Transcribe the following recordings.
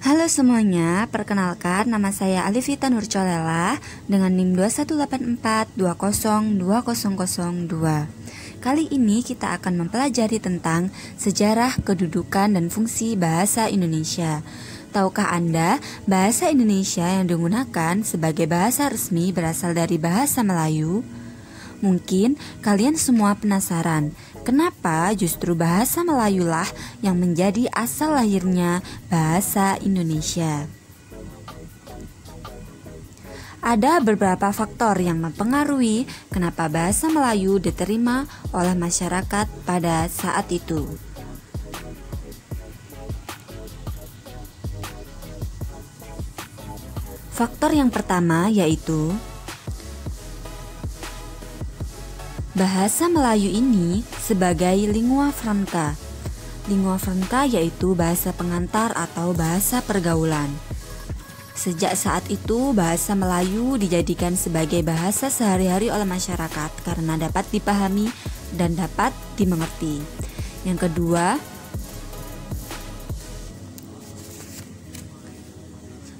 Halo semuanya, perkenalkan nama saya Alifita Nurcolela dengan NIM 2184202002. Kali ini kita akan mempelajari tentang sejarah, kedudukan, dan fungsi bahasa Indonesia. Tahukah Anda, bahasa Indonesia yang digunakan sebagai bahasa resmi berasal dari bahasa Melayu? Mungkin kalian semua penasaran, kenapa justru bahasa Melayulah yang menjadi asal lahirnya bahasa Indonesia? Ada beberapa faktor yang mempengaruhi kenapa bahasa Melayu diterima oleh masyarakat pada saat itu. Faktor yang pertama yaitu bahasa Melayu ini sebagai lingua franca. Lingua franca yaitu bahasa pengantar atau bahasa pergaulan. Sejak saat itu, bahasa Melayu dijadikan sebagai bahasa sehari-hari oleh masyarakat karena dapat dipahami dan dapat dimengerti. Yang kedua,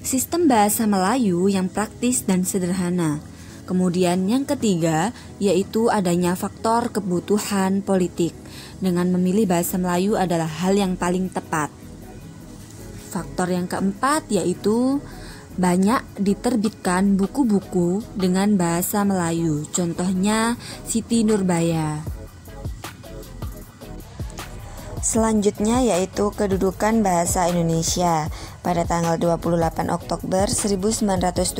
sistem bahasa Melayu yang praktis dan sederhana. Kemudian yang ketiga yaitu adanya faktor kebutuhan politik. Dengan memilih bahasa Melayu adalah hal yang paling tepat. Faktor yang keempat yaitu banyak diterbitkan buku-buku dengan bahasa Melayu. Contohnya Siti Nurbaya. Selanjutnya yaitu kedudukan bahasa Indonesia. Pada tanggal 28 Oktober 1928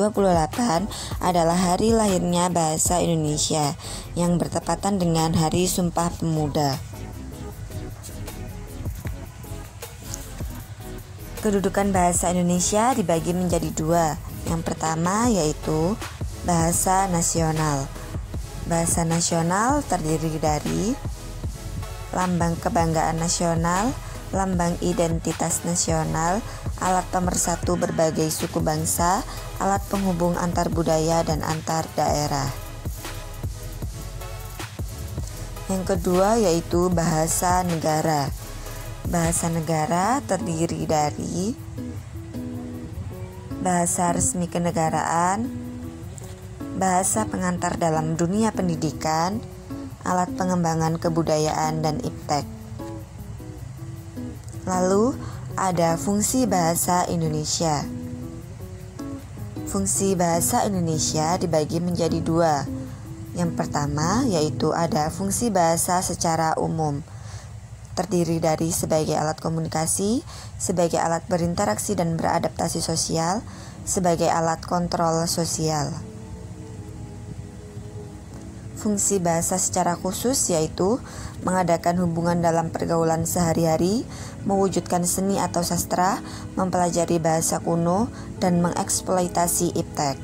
adalah hari lahirnya bahasa Indonesia yang bertepatan dengan Hari Sumpah Pemuda. Kedudukan bahasa Indonesia dibagi menjadi dua. Yang pertama yaitu bahasa nasional. Bahasa nasional terdiri dari lambang kebanggaan nasional, lambang identitas nasional, alat pemersatu berbagai suku bangsa, alat penghubung antar budaya dan antar daerah. Yang kedua yaitu bahasa negara. Bahasa negara terdiri dari bahasa resmi kenegaraan, bahasa pengantar dalam dunia pendidikan, alat pengembangan kebudayaan dan iptek. Lalu ada fungsi bahasa Indonesia. Fungsi bahasa Indonesia dibagi menjadi dua. Yang pertama yaitu ada fungsi bahasa secara umum. Terdiri dari sebagai alat komunikasi, sebagai alat berinteraksi dan beradaptasi sosial, sebagai alat kontrol sosial. Fungsi bahasa secara khusus yaitu mengadakan hubungan dalam pergaulan sehari-hari, mewujudkan seni atau sastra, mempelajari bahasa kuno, dan mengeksploitasi iptek.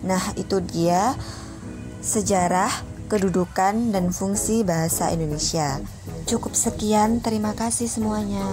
Nah, itu dia sejarah, kedudukan, dan fungsi bahasa Indonesia. Cukup sekian, terima kasih semuanya.